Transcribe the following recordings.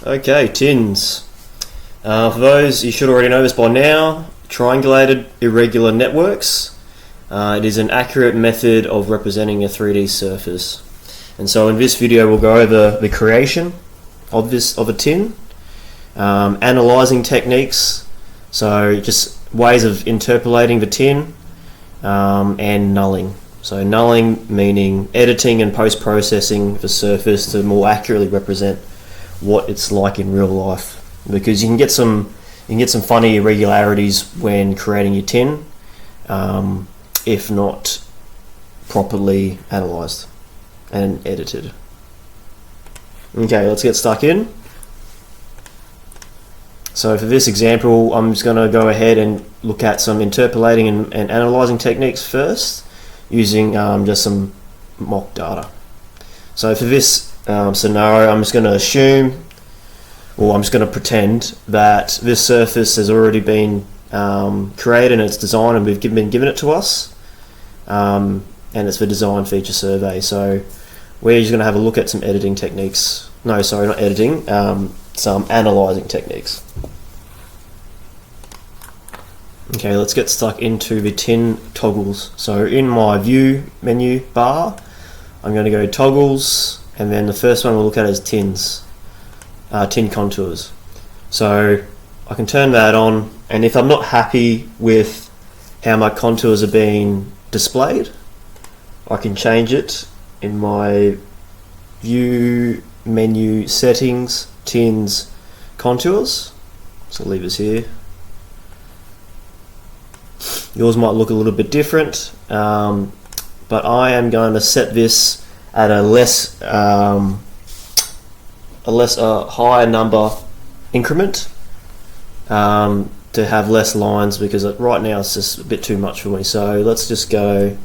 Okay, tins. For those, you should already know this by now, triangulated irregular networks. It is an accurate method of representing a 3D surface. And so in this video we'll go over the creation of a tin, analysing techniques, so just ways of interpolating the tin, and nulling. So nulling meaning editing and post-processing the surface to more accurately represent what it's like in real life, because you can get some funny irregularities when creating your tin if not properly analysed and edited. Okay, let's get stuck in. So for this example, I'm just going to go ahead and look at some interpolating and analysing techniques first, using just some mock data. So for this scenario, I'm just going to assume, or I'm just going to pretend that this surface has already been created and it's designed, and we've been given it to us, and it's the design feature survey. So we're just going to have a look at some editing techniques. No, sorry, not editing, some analysing techniques. Okay, let's get stuck into the tin toggles. So in my view menu bar, I'm going to go toggles, and then the first one we'll look at is tins, tin contours. So I can turn that on, and if I'm not happy with how my contours are being displayed, I can change it in my view menu settings, tins contours. So I'll leave this here. Yours might look a little bit different, but I am going to set this at a less higher number increment to have less lines, because right now it's just a bit too much for me. So let's just go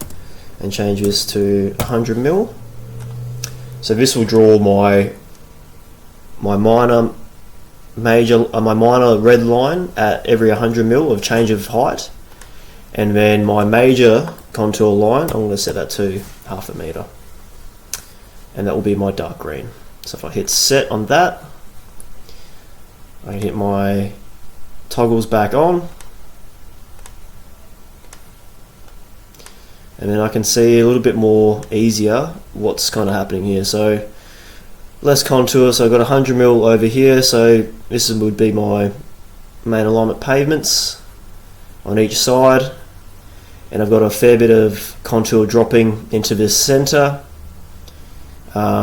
and change this to 100 mil. So this will draw my minor red line at every 100 mil of change of height, and then my major contour line, I'm going to set that to 0.5 meter, and that will be my dark green. So if I hit set on that, I hit my toggles back on, and then I can see a little bit more easier what's kind of happening here. So less contour, so I've got 100 mil over here, so this would be my main alignment pavements on each side, and I've got a fair bit of contour dropping into this center.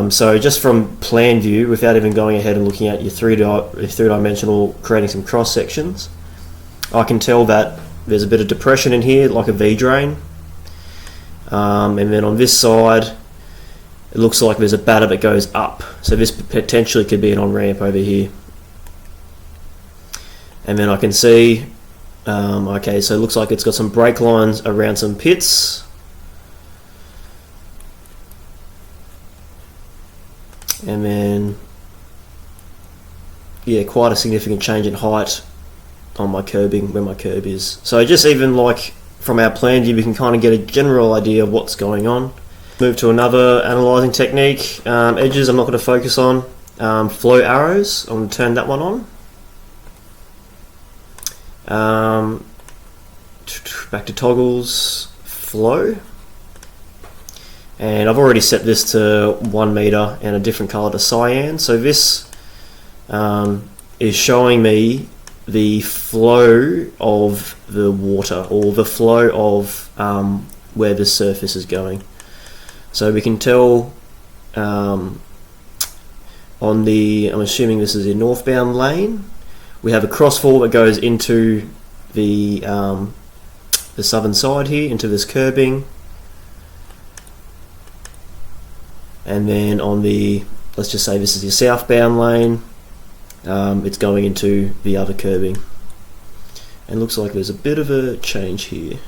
So just from plan view, without even going ahead and looking at your three-dimensional, creating some cross sections, I can tell that there's a bit of depression in here, like a V-drain, and then on this side it looks like there's a batter that goes up, so this potentially could be an on-ramp over here. And then I can see, okay, so it looks like it's got some break lines around some pits, and then yeah, quite a significant change in height on my curbing, where my curb is. So just even like from our plan view, we can kind of get a general idea of what's going on. Move to another analysing technique. Edges I'm not going to focus on. Flow arrows, I'm going to turn that one on. Back to toggles, flow, and I've already set this to 1 meter and a different color to cyan. So this is showing me the flow of the water, or the flow of where the surface is going. So we can tell on the, I'm assuming this is a northbound lane, we have a crossfall that goes into the southern side here, into this curbing, and then on the, let's just say this is your southbound lane, it's going into the other curbing, and looks like there's a bit of a change here.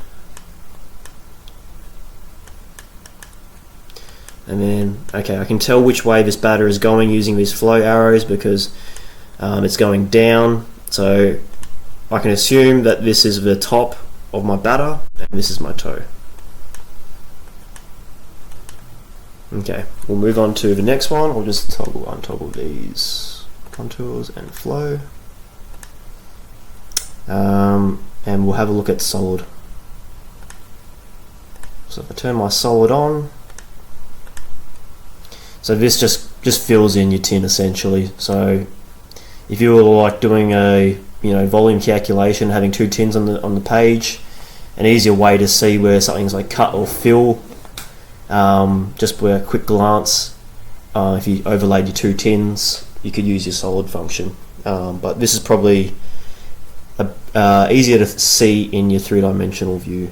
And then, okay, I can tell which way this batter is going using these flow arrows, because it's going down, so I can assume that this is the top of my batter and this is my toe. Okay, we'll move on to the next one. I'll just toggle untoggle these. contours and flow, and we'll have a look at solid. So if I turn my solid on, so this just fills in your tin essentially. So if you were like doing a volume calculation, having two tins on the page, an easier way to see where something's like cut or fill, just with a quick glance, if you overlaid your two tins, you could use your solid function. But this is probably easier to see in your three-dimensional view.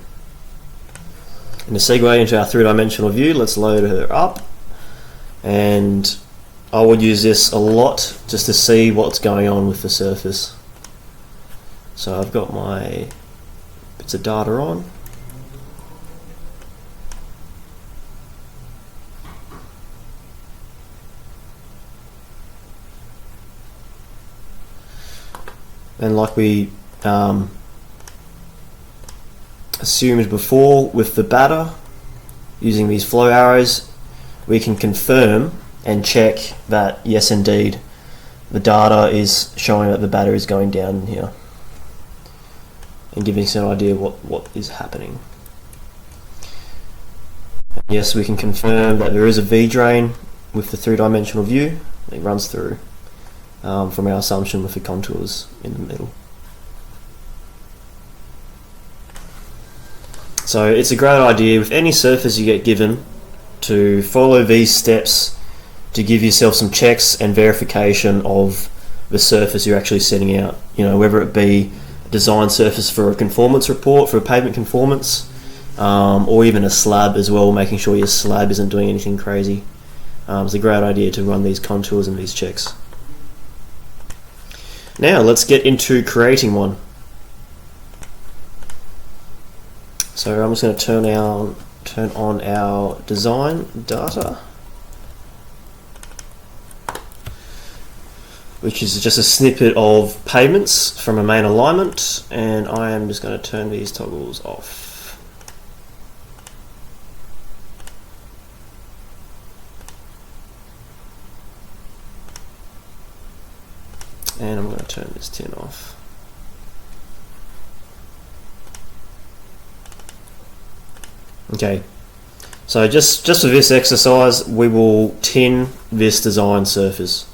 And to segue into our three-dimensional view, let's load her up. And I would use this a lot just to see what's going on with the surface. So I've got my bits of data on. And like we assumed before with the batter, using these flow arrows, we can confirm and check that yes indeed the data is showing that the batter is going down in here, and giving us an idea what is happening. Yes, we can confirm that there is a V-drain with the three-dimensional view. It runs through from our assumption with the contours in the middle. So it's a great idea with any surface you get given to follow these steps to give yourself some checks and verification of the surface you're actually setting out. Whether it be a design surface for a conformance report, for a pavement conformance, or even a slab as well, making sure your slab isn't doing anything crazy. It's a great idea to run these contours and these checks. Now let's get into creating one. So I'm just going to turn on our design data, which is just a snippet of pavements from a main alignment, and I am just going to turn these toggles off. And I'm going to turn this tin off. Okay, so just for this exercise, we will tin this design surface.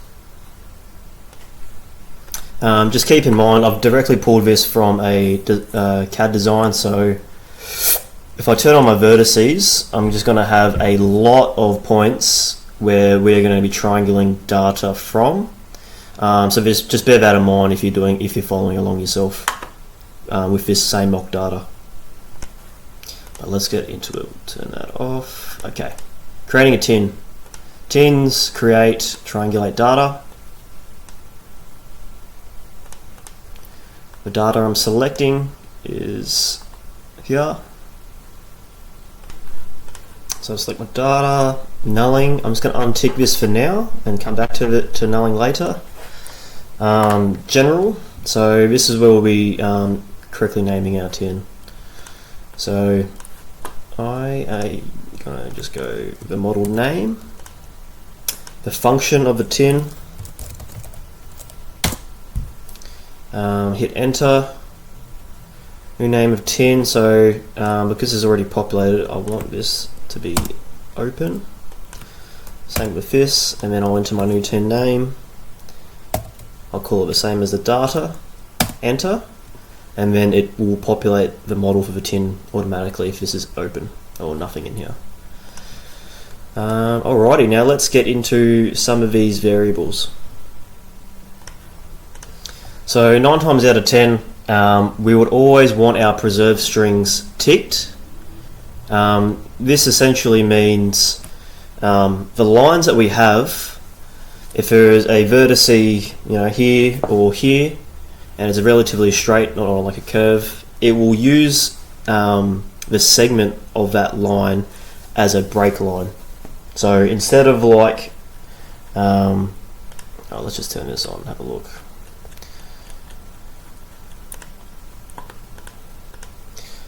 Just keep in mind, I've directly pulled this from a CAD design, so if I turn on my vertices, I'm just going to have a lot of points where we're going to be triangling data from. So just bear that in mind if you're following along yourself with this same mock data. But let's get into it. Turn that off. Okay, creating a tin. Tins create, triangulate data. The data I'm selecting is here. So I'll select my data, nulling. I'm just going to untick this for now and come back to nulling later. General. So this is where we'll be correctly naming our tin. So I am going to just go the model name, the function of the tin, hit enter, new name of tin. So because it's already populated, I want this to be open. Same with this, and then I'll enter my new tin name. I'll call it the same as the data, enter, and then it will populate the model for the tin automatically if this is open or nothing in here. Alrighty, now let's get into some of these variables. So 9 times out of 10, we would always want our preserve strings ticked. This essentially means the lines that we have, if there is a vertex, here or here, and it's a relatively straight, not on like a curve, it will use the segment of that line as a break line. So instead of like, let's just turn this on and have a look.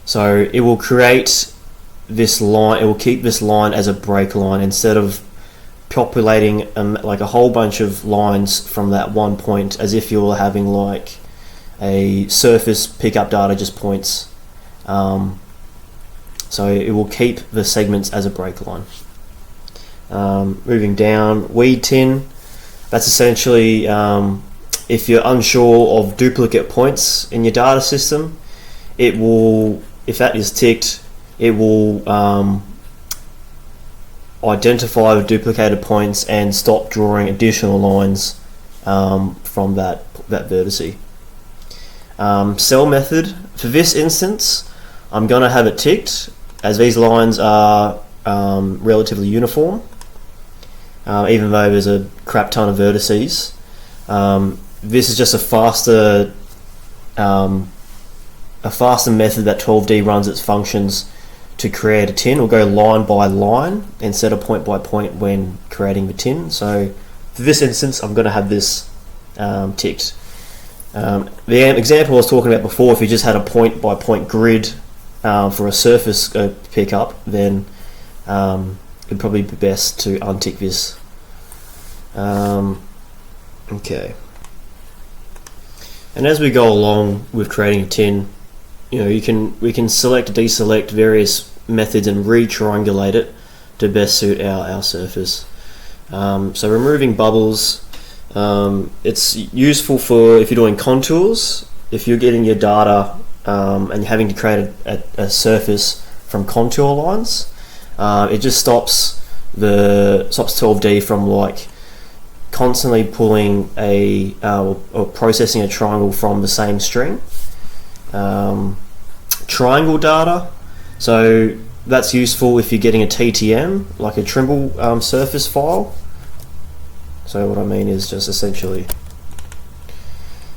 So it will create this line, it will keep this line as a break line instead of populating like a whole bunch of lines from that one point, as if you're having like a surface pickup data just points. So it will keep the segments as a break line. Moving down, weed tin. That's essentially if you're unsure of duplicate points in your data system, it will, if that is ticked, it will identify the duplicated points and stop drawing additional lines from that vertice. Cell method. For this instance, I'm going to have it ticked, as these lines are relatively uniform, even though there's a crap ton of vertices. This is just a faster method that 12D runs its functions to create a tin. Will go line by line instead of point by point when creating the tin. So for this instance, I'm going to have this ticked. The example I was talking about before, if you just had a point by point grid for a surface pickup, then it'd probably be best to untick this. Okay. And as we go along with creating a tin, we can select, deselect various methods and re-triangulate it to best suit our surface. So removing bubbles, it's useful for if you're doing contours. If you're getting your data and you're having to create a surface from contour lines, it just stops 12D from like constantly pulling or processing a triangle from the same string. Triangle data, so that's useful if you're getting a TTM, like a Trimble surface file. So what I mean is just essentially,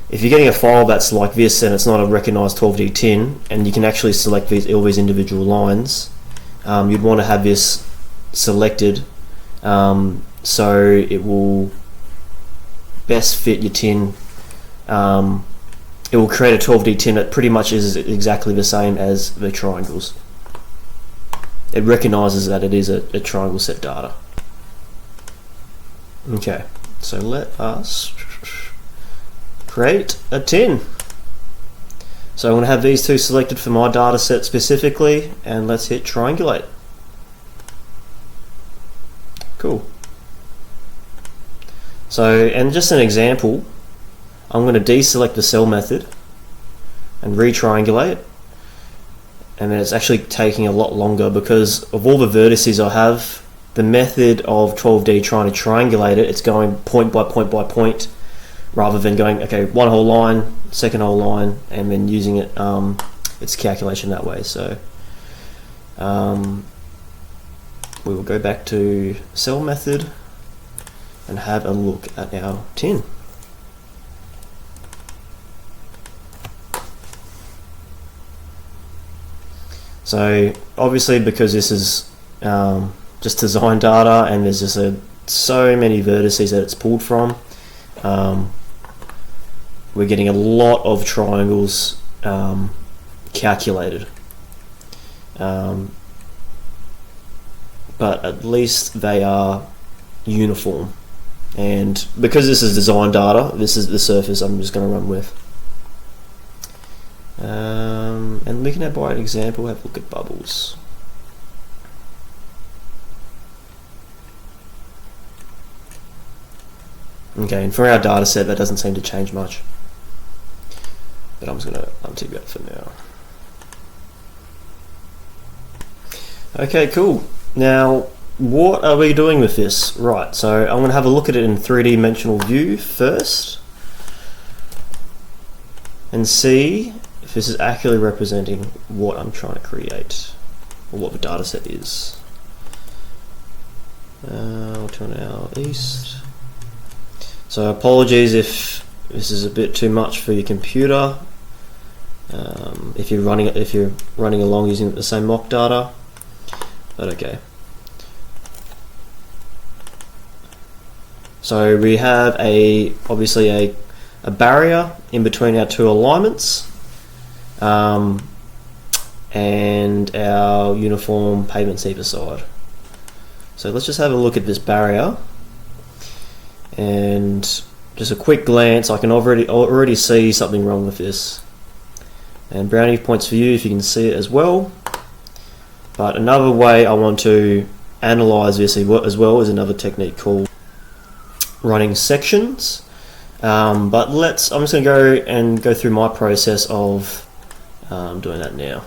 if you're getting a file that's like this and it's not a recognized 12D tin, and you can actually select all these individual lines, you'd want to have this selected so it will best fit your tin. It will create a 12D tin that pretty much is exactly the same as the triangles. It recognizes that it is a triangle set data. Okay, so let us create a tin. So I'm going to have these two selected for my data set specifically, and let's hit triangulate. Cool. So, and just an example, I'm going to deselect the cell method and re-triangulate, and then it's actually taking a lot longer because of all the vertices I have. The method of 12D trying to triangulate it, it's going point by point by point rather than going, okay, one whole line, second whole line, and then using it its calculation that way. So we will go back to cell method and have a look at our tin. So obviously, because this is just design data and there's just so many vertices that it's pulled from, we're getting a lot of triangles calculated. But at least they are uniform. And because this is design data, this is the surface I'm just going to run with. And looking at by an example, have a look at bubbles. Okay, and for our data set, that doesn't seem to change much. But I'm just going to untick that for now. Okay, cool. Now, what are we doing with this? Right, so I'm going to have a look at it in 3D-dimensional view first and see if this is accurately representing what I'm trying to create or what the data set is. I'll turn our east. So apologies if this is a bit too much for your computer. If you're running along using the same mock data, but okay. So we have obviously a barrier in between our two alignments, and our uniform pavement seeper side. So let's just have a look at this barrier and just a quick glance, I can already see something wrong with this. And brownie points for you if you can see it as well. But another way I want to analyze this as well is another technique called running sections. But I'm just going to go through my process of doing that now.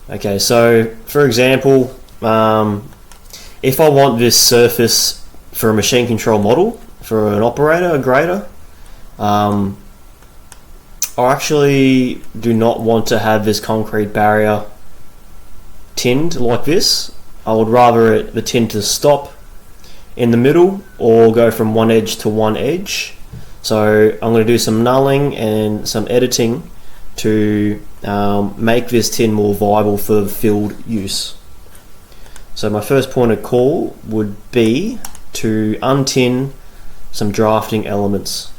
Okay, so for example, if I want this surface for a machine control model, for an operator, a grader, I actually do not want to have this concrete barrier tinned like this. I would rather the tin to stop in the middle or go from one edge to one edge. So I'm going to do some nulling and some editing to make this tin more viable for field use. So my first point of call would be to untin some drafting elements.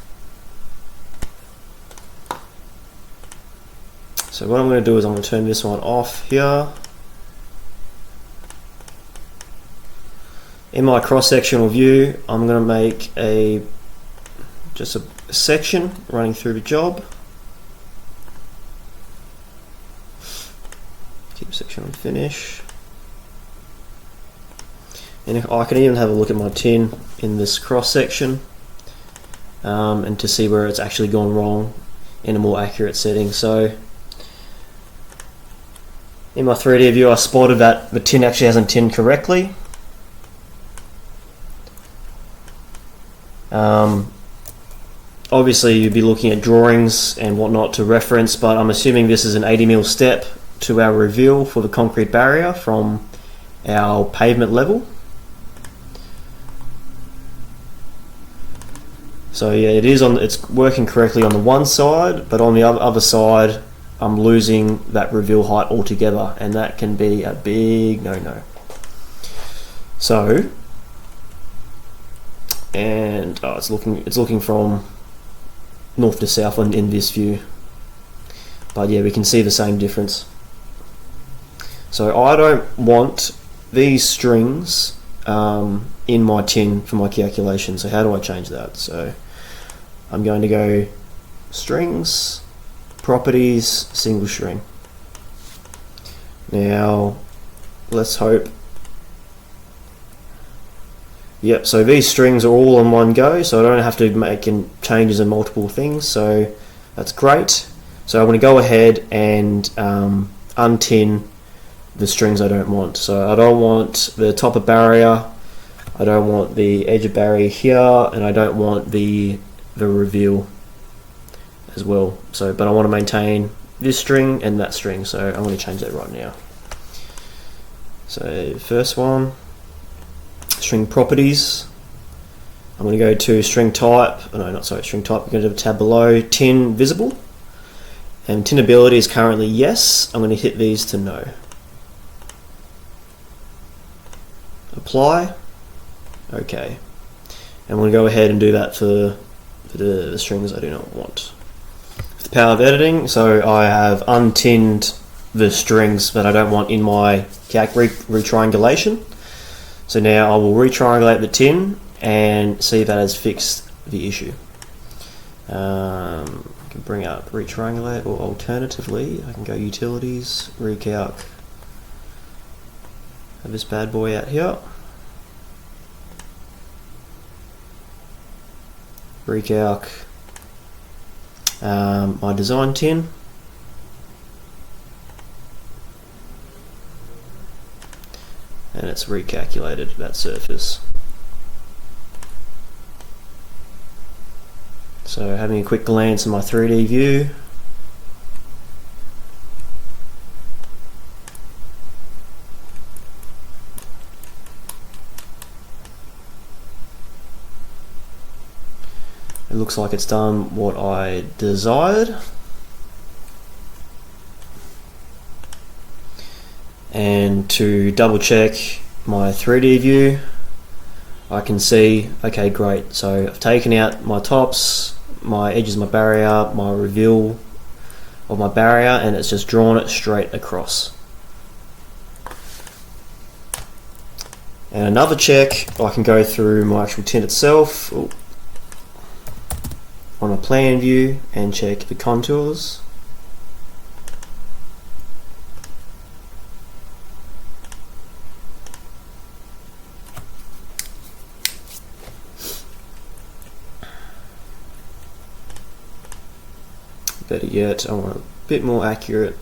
So what I'm going to do is I'm going to turn this one off here. In my cross-sectional view, I'm going to make just a section running through the job. Keep section on finish. And I can even have a look at my tin in this cross-section and to see where it's actually gone wrong in a more accurate setting. So in my 3D view, I spotted that the tin actually hasn't tinned correctly. Obviously you'd be looking at drawings and whatnot to reference, but I'm assuming this is an 80mm step to our reveal for the concrete barrier from our pavement level. So yeah, it's working correctly on the one side, but on the other side I'm losing that reveal height altogether, and that can be a big no-no. So, and it's looking from north to south in this view, but yeah, we can see the same difference. So I don't want these strings in my tin for my calculation. So how do I change that? So I'm going to go strings, properties, single string. Now let's hope. Yep, so these strings are all in one go, so I don't have to make changes in multiple things, so that's great. So I'm going to go ahead and untin the strings I don't want. So I don't want the top of barrier, I don't want the edge of barrier here, and I don't want the reveal as well. So, but I want to maintain this string and that string, so I'm going to change that right now. So first one, string properties. I'm going to go to string type. Oh, no, not sorry, string type. I'm going to do a tab below, tin visible, and tinability is currently yes. I'm going to hit these to no. Apply. Okay. And I'm going to go ahead and do that for the strings I do not want. With the power of editing, so I have untinned the strings that I don't want in my retriangulation. So now I will retriangulate the tin and see if that has fixed the issue. I can bring up retriangulate, or alternatively I can go utilities, recalc. Have this bad boy out here. Recalc my design tin. And it's recalculated that surface. So having a quick glance in my 3D view, it looks like it's done what I desired. And to double check my 3D view, I can see, okay, great. So I've taken out my tops, my edges of my barrier, my reveal of my barrier, and it's just drawn it straight across. And another check, I can go through my actual tin itself on a plan view and check the contours. Better yet, I want a bit more accurate.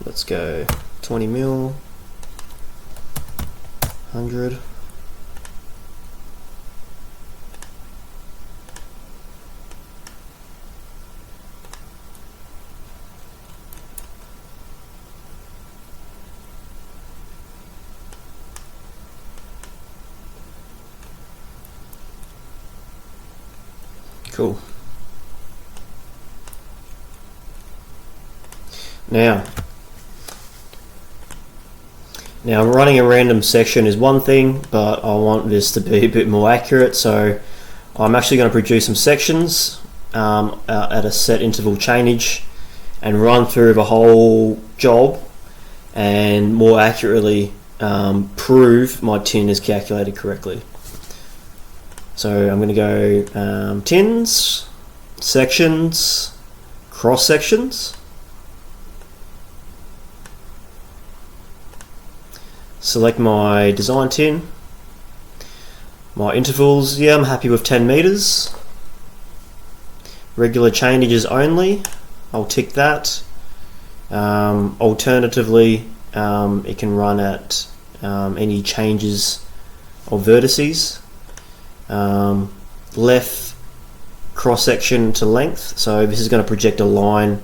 Let's go 20 mil, 100. Cool. Now running a random section is one thing, but I want this to be a bit more accurate, so I'm actually going to produce some sections at a set interval chainage and run through the whole job and more accurately prove my tin is calculated correctly. So I'm going to go tins, sections, cross sections. Select my design tin. My intervals, yeah, I'm happy with 10 meters. Regular chainages only, I'll tick that. Alternatively, it can run at any changes of vertices. Left cross section to length, so this is going to project a line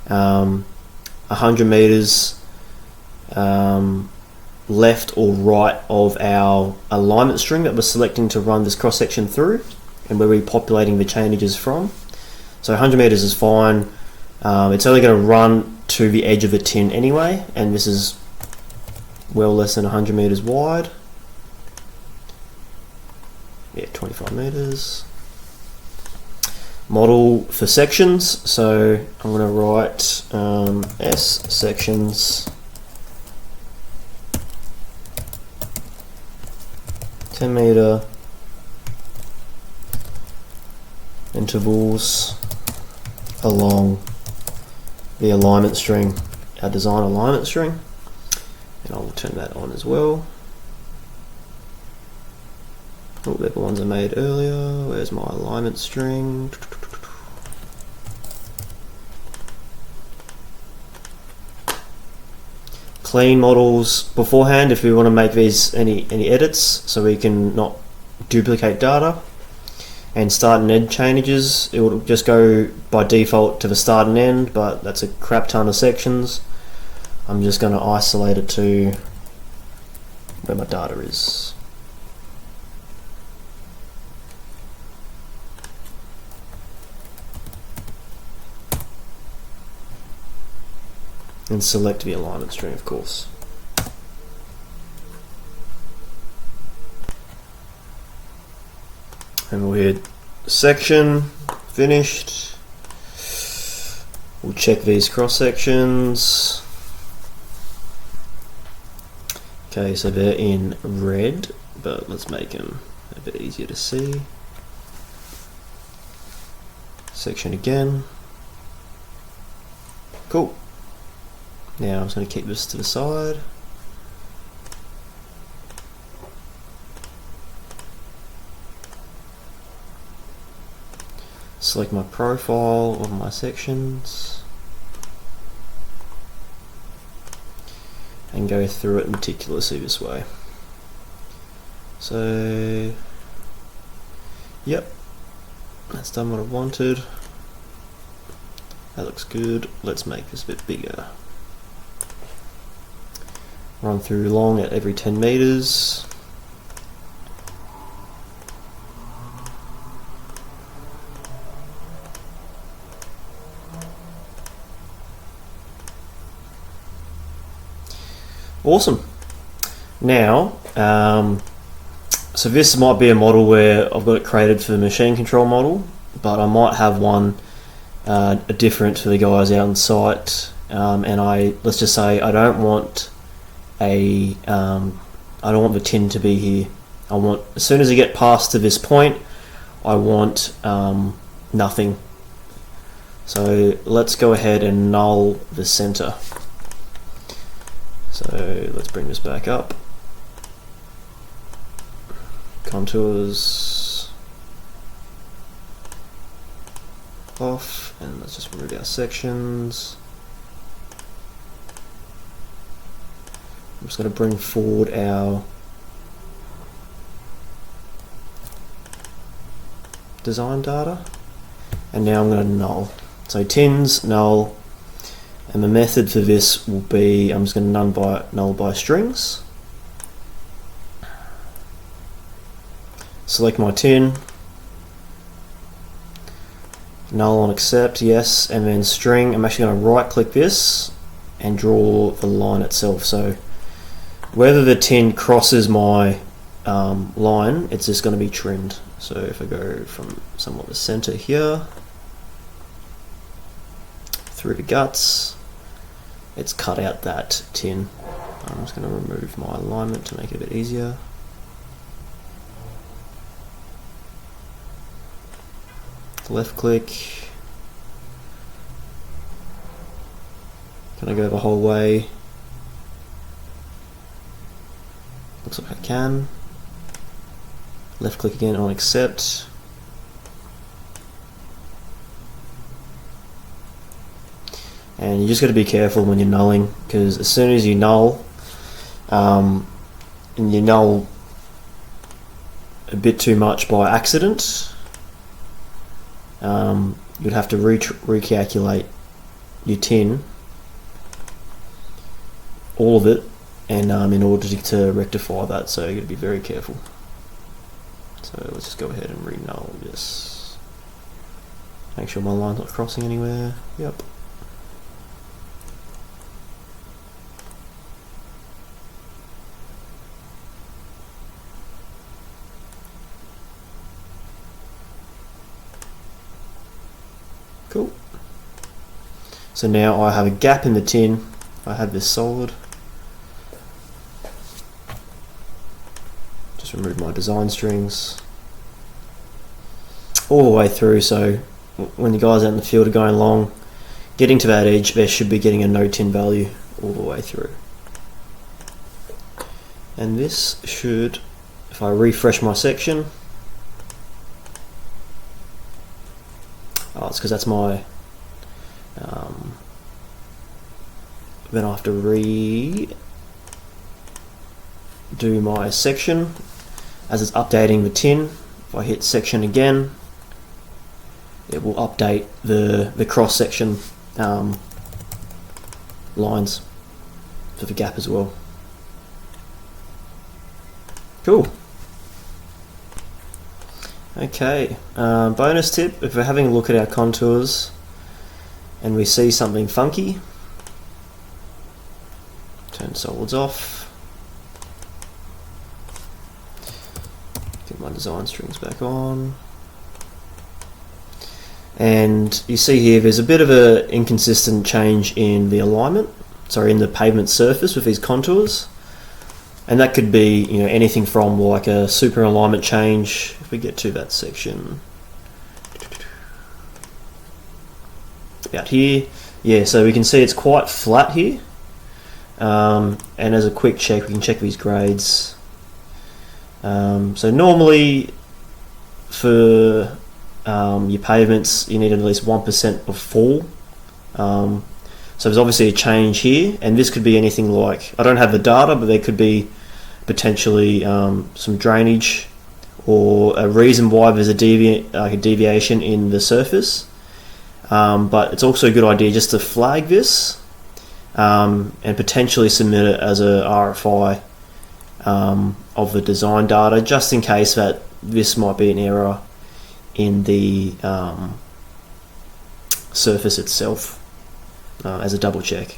100 meters left or right of our alignment string that we're selecting to run this cross section through, and we're repopulating the chainages from. So 100 meters is fine. It's only going to run to the edge of the tin anyway, and this is well less than 100 meters wide. Yeah, 25 meters. Model for sections, so I'm going to write S sections 10 meter intervals along the alignment string, our design alignment string, and I will turn that on as well. Oh, they're the ones I made earlier. Where's my alignment string? Clean models beforehand if we want to make these any edits, so we can not duplicate data. And start and end chainages, it will just go by default to the start and end, but that's a crap ton of sections. I'm just going to isolate it to where my data is. And select the alignment string, of course. And we'll hit section, finished. We'll check these cross sections. Okay, so they're in red, but let's make them a bit easier to see. Section again. Cool. Now I'm just going to keep this to the side. Select my profile of my sections and go through it meticulously this way. So, yep, that's done what I wanted. That looks good. Let's make this a bit bigger. Run through long at every 10 meters. Awesome. Now, so this might be a model where I've got it created for the machine control model, but I might have one different for the guys out on site and let's just say I don't want I don't want the tin to be here. I want, as soon as I get past to this point, I want nothing. So let's go ahead and null the center. So let's bring this back up. Contours off, and let's just remove our sections. I'm just going to bring forward our design data, and now I'm going to null. So tins, null, and the method for this will be, I'm just going to null by strings. Select my tin, null on accept, yes, and then string. I'm actually going to right click this and draw the line itself. So whether the tin crosses my line, it's just going to be trimmed. So if I go from somewhat the center here through the guts, it's cut out that tin. I'm just going to remove my alignment to make it a bit easier. Left click. Can I go the whole way? Looks like I can. Left click again on accept. And you just got to be careful when you're nulling, because as soon as you null, and you null a bit too much by accident, you'd have to recalculate your tin, all of it, and in order to rectify that, so you got to be very careful. So let's just go ahead and re-null this. Make sure my line's not crossing anywhere. Yep. Cool. So now I have a gap in the tin. I have this solid. Just remove my design strings all the way through, so when the guys out in the field are going along, getting to that edge, they should be getting a no tin value all the way through. And this should, if I refresh my section, it's because that's my, then I have to redo my section as it's updating the tin. If I hit section again, it will update the cross section lines for the gap as well. Cool. Okay, bonus tip, if we're having a look at our contours and we see something funky, turn solids off, get my design strings back on, and you see here there's a bit of an inconsistent change in the alignment, in the pavement surface with these contours. And that could be, anything from like a super alignment change. If we get to that section, about here, yeah. So we can see it's quite flat here. And as a quick check, we can check these grades. So normally, for your pavements, you need at least 1% of fall. So there's obviously a change here, and this could be anything like, I don't have the data, but there could be potentially some drainage or a reason why there's a deviation in the surface. But it's also a good idea just to flag this and potentially submit it as a RFI of the design data, just in case that this might be an error in the surface itself, as a double check.